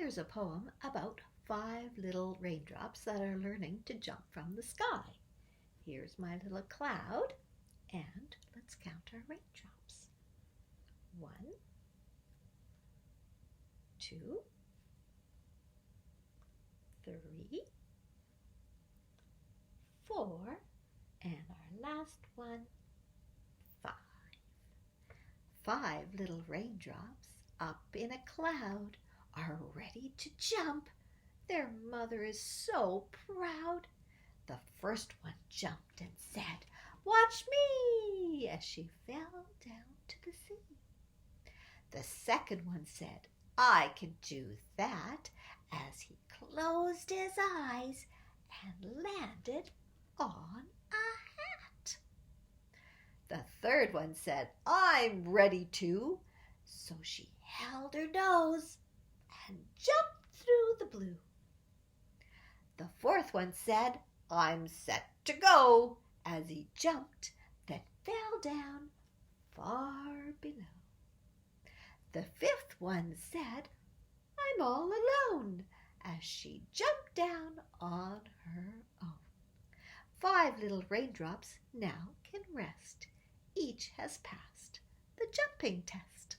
Here's a poem about 5 little raindrops that are learning to jump from the sky. Here's my little cloud, and let's count our raindrops. 1, 2, 3, 4, and our last one, 5. 5 little raindrops up in a cloud are ready to jump. Their mother is so proud. The first one jumped and said, "Watch me," as she fell down to the sea. The second one said, "I can do that," as he closed his eyes and landed on a hat. The third one said, "I'm ready to," so she held her nose and jumped through the blue. The fourth one said, "I'm set to go," as he jumped, then fell down far below. The fifth one said, "I'm all alone," as she jumped down on her own. 5 little raindrops now can rest. Each has passed the jumping test.